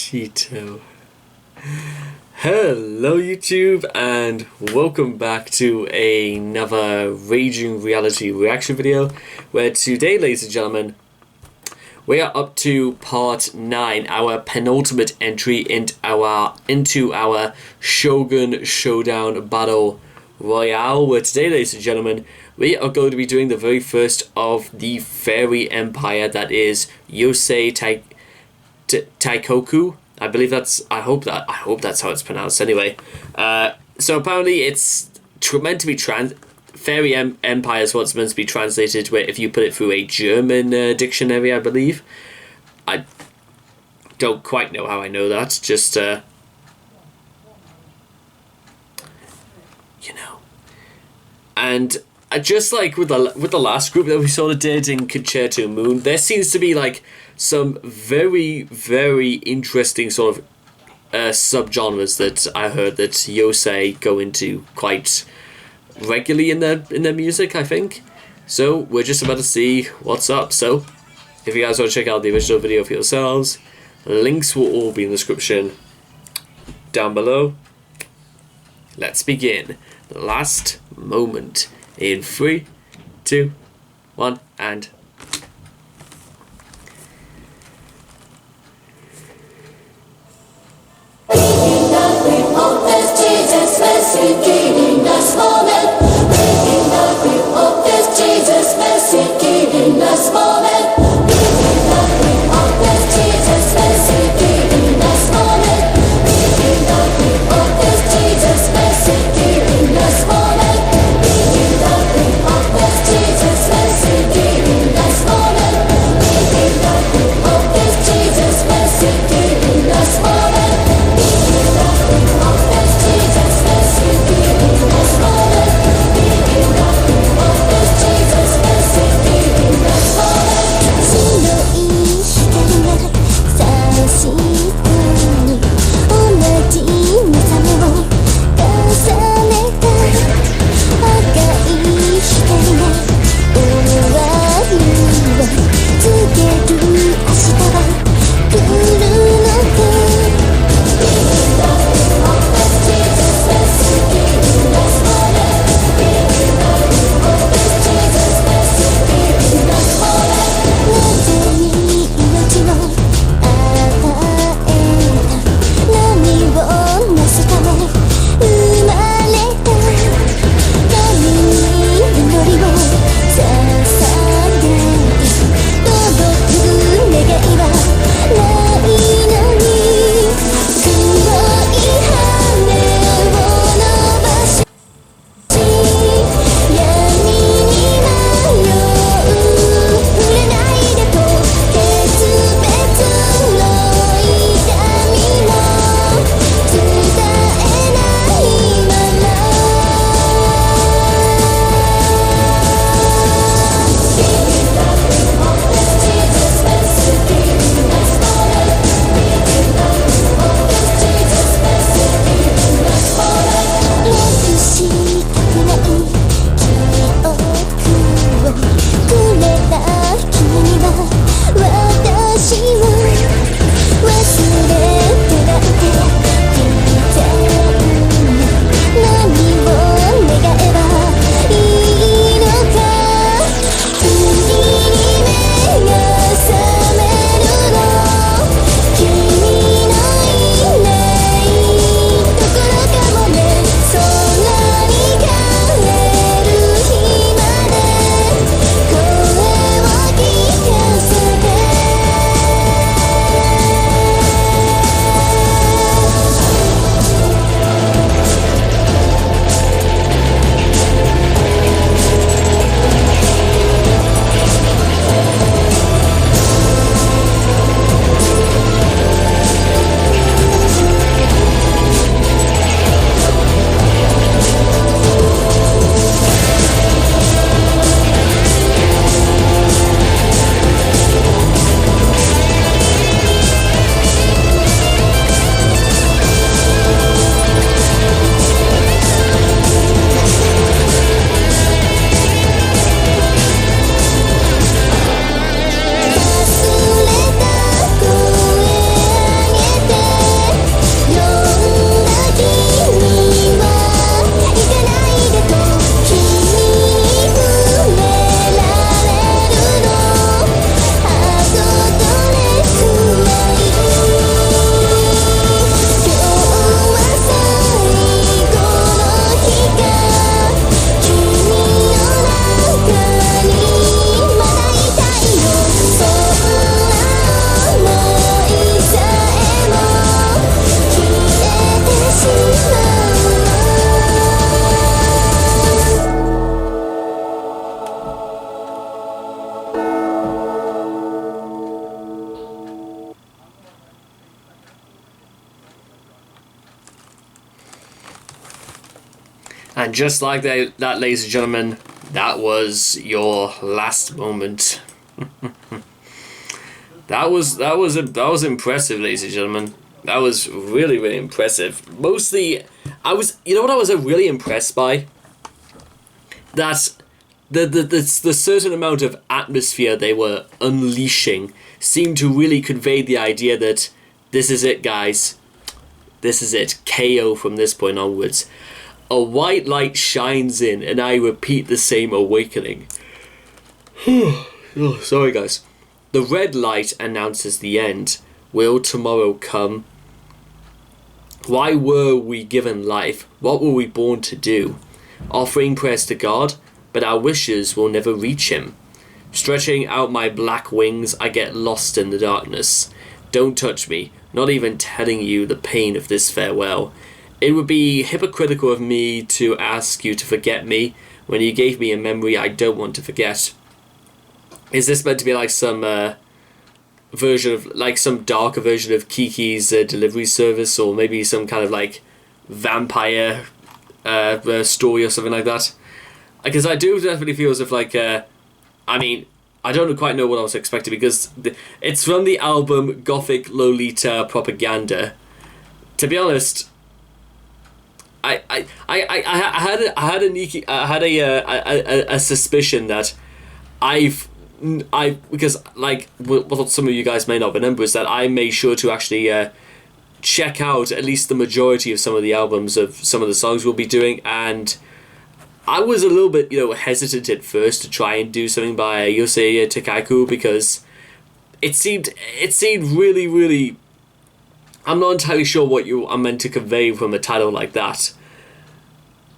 Cheeto. Hello YouTube and welcome back to another Raging Reality reaction video, where today, ladies and gentlemen, we are up to part 9, our penultimate entry into our Shogun Showdown Battle Royale, where today, ladies and gentlemen, we are going to be doing the very first of the fairy empire, that is Yosei Tekikou. I believe that's, I hope that's how it's pronounced anyway. So apparently it's meant to be fairy empire is what's meant to be translated, where if you put it through a German dictionary, I believe. I don't quite know how I know that, just you know. And just like with the last group that we sort of did in Concerto Moon, there seems to be like some very, very interesting sort of subgenres that I heard that Yosei go into quite regularly in their music, I think. So we're just about to see what's up. So if you guys want to check out the original video for yourselves, links will all be in the description down below. Let's begin. Last moment in 3, 2, 1, and And just like that, ladies and gentlemen, that was your last moment. That was impressive, ladies and gentlemen. That was really, really impressive. Mostly, you know what I was really impressed by? That the certain amount of atmosphere they were unleashing seemed to really convey the idea that this is it, guys. This is it. KO from this point onwards. A white light shines in, and I repeat the same awakening. Oh, sorry, guys. The red light announces the end. Will tomorrow come? Why were we given life? What were we born to do? Offering prayers to God, but our wishes will never reach him. Stretching out my black wings, I get lost in the darkness. Don't touch me, not even telling you the pain of this farewell. It would be hypocritical of me to ask you to forget me when you gave me a memory I don't want to forget. Is this meant to be like some version of, like some darker version of Kiki's delivery service, or maybe some kind of like vampire story or something like that? Because I do definitely feel as if like, I mean, I don't quite know what I was expecting, because it's from the album Gothic Lolita Propaganda. To be honest, I had a suspicion that because like what some of you guys may not remember is that I made sure to actually check out at least the majority of some of the albums of some of the songs we'll be doing, and I was a little bit hesitant at first to try and do something by Yosei Tekikou, because it seemed really, really, I'm not entirely sure what you are meant to convey from a title like that.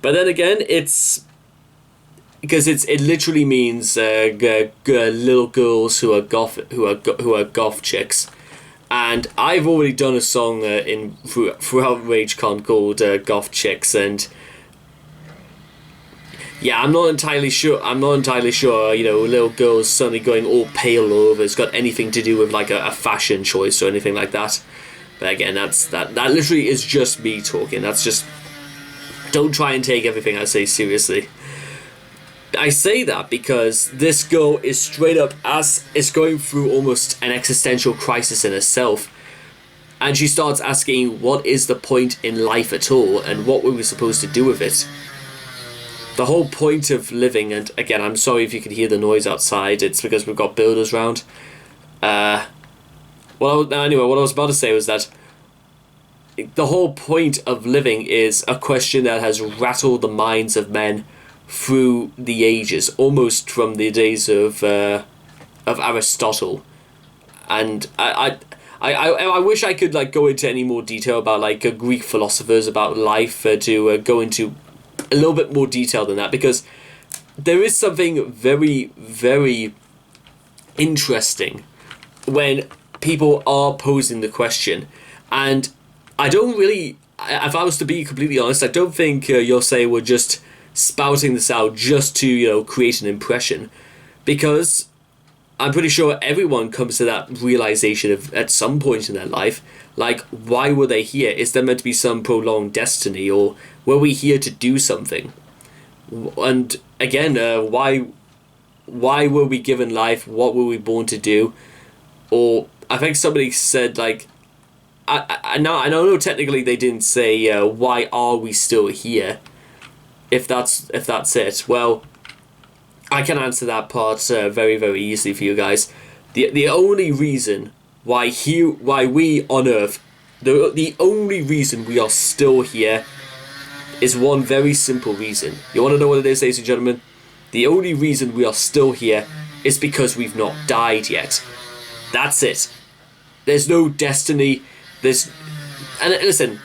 But then again, it's because it literally means little girls who are goth chicks, and I've already done a song throughout RageCon called Goth Chicks, and yeah, I'm not entirely sure. Little girls suddenly going all pale over has got anything to do with like a fashion choice or anything like that. But again, that literally is just me talking. That's just, don't try and take everything I say seriously. I say that because this girl is straight up is going through almost an existential crisis in herself, and she starts asking, what is the point in life at all, and what were we supposed to do with it? The whole point of living, and again, I'm sorry if you can hear the noise outside, it's because we've got builders round. What I was about to say was that the whole point of living is a question that has rattled the minds of men through the ages, almost from the days of Aristotle. And I wish I could like go into any more detail about like Greek philosophers about life, to go into a little bit more detail than that, because there is something very, very interesting when people are posing the question. And I don't really, if I was to be completely honest, I don't think Yosei were just spouting this out just to create an impression, because I'm pretty sure everyone comes to that realization of at some point in their life, like, why were they here? Is there meant to be some prolonged destiny, or were we here to do something? And again, why were we given life? What were we born to do? Or I think somebody said like, I know technically they didn't say why are we still here. If that's it, well, I can answer that part very, very easily for you guys. The only reason why we on Earth, the only reason we are still here is one very simple reason. You want to know what it is, ladies and gentlemen? The only reason we are still here is because we've not died yet. That's it. There's no destiny. And listen,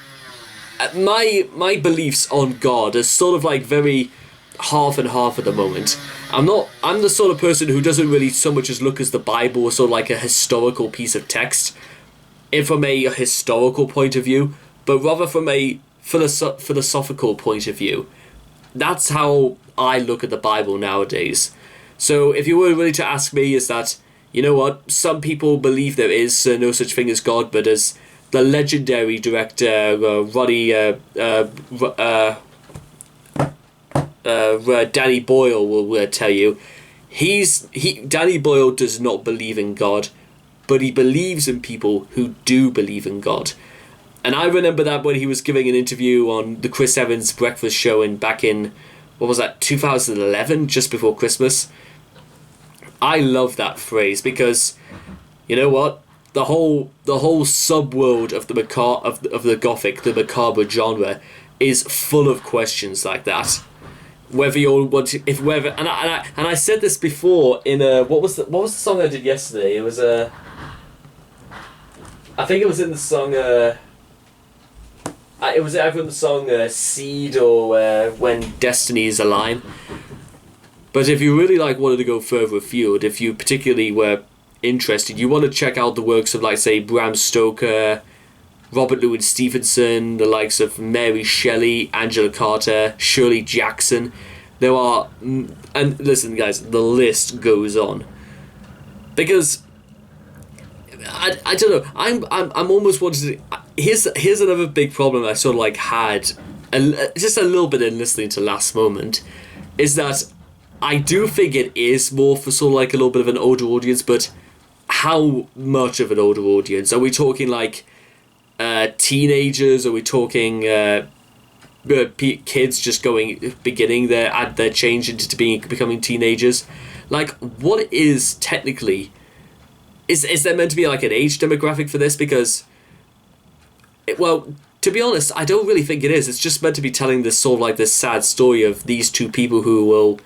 my beliefs on God is sort of like very half and half at the moment. I'm the sort of person who doesn't really so much as look as the Bible as sort of like a historical piece of text, from a historical point of view, but rather from a philosophical point of view. That's how I look at the Bible nowadays. So if you were really to ask me, is that, you know what, some people believe there is no such thing as God, but as the legendary director Danny Boyle will tell you, Danny Boyle does not believe in God, but he believes in people who do believe in God. And I remember that when he was giving an interview on the Chris Evans breakfast show back in, what was that, 2011, just before Christmas. I love that phrase because, you know what, the whole subworld of the the Gothic, the macabre genre, is full of questions like that. Whether you want to, if whether, and I said this before in what was the song I did yesterday? It was I think it was in the song it was either in the song Seed or When Destinies Align. But if you really wanted to go further afield, if you particularly were interested, you want to check out the works of say Bram Stoker, Robert Louis Stevenson, the likes of Mary Shelley, Angela Carter, Shirley Jackson. There are, and listen guys, the list goes on. Because I don't know, I'm almost wanting to. Here's another big problem I sort of had, just a little bit in listening to Last Moment, is that I do think it is more for sort of a little bit of an older audience, but how much of an older audience? Are we talking teenagers? Are we talking kids just beginning their change into becoming teenagers? What is technically, is there meant to be an age demographic for this? Because, well, to be honest, I don't really think it is. It's just meant to be telling this sort of this sad story of these two people who will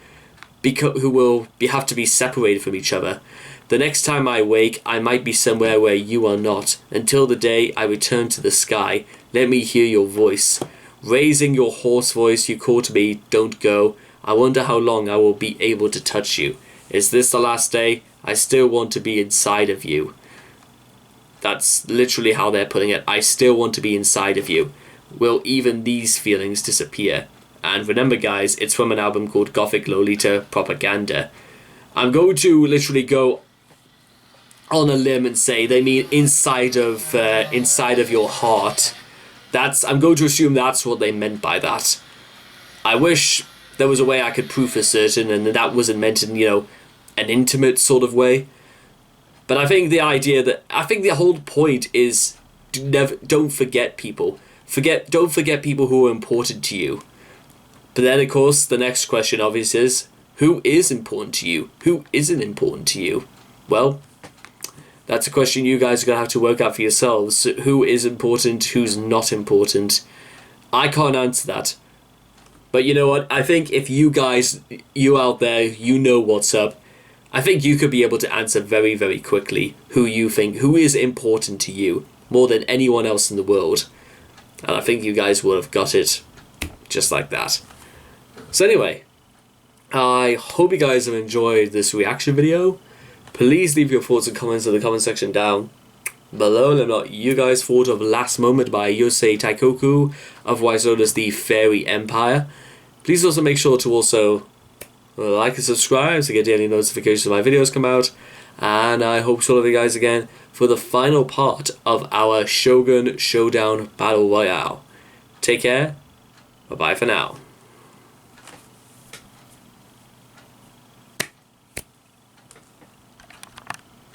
have to be separated from each other. The next time I wake, I might be somewhere where you are not. Until the day I return to the sky, let me hear your voice. Raising your hoarse voice, you call to me, don't go. I wonder how long I will be able to touch you. Is this the last day? I still want to be inside of you. That's literally how they're putting it. I still want to be inside of you. Will even these feelings disappear? And remember guys, it's from an album called Gothic Lolita Propaganda. I'm going to literally go on a limb and say they mean inside of your heart. I'm going to assume that's what they meant by that. I wish there was a way I could prove for certain and that wasn't meant in, an intimate sort of way. But I think the whole point is don't forget people. Don't forget people who are important to you. But then, of course, the next question obviously is, who is important to you? Who isn't important to you? Well, that's a question you guys are going to have to work out for yourselves. Who is important, who's not important? I can't answer that. But you know what? I think if you out there, you know what's up. I think you could be able to answer very, very quickly who is important to you more than anyone else in the world. And I think you guys would have got it just like that. So anyway, I hope you guys have enjoyed this reaction video. Please leave your thoughts and comments in the comment section down below. Let me know what you guys thought of Last Moment by Yosei Tekikou, otherwise known as the Fairy Empire. Please also make sure to also like and subscribe to get daily notifications when my videos come out. And I hope to see all of you guys again for the final part of our Shogun Showdown Battle Royale. Take care. Bye-bye for now.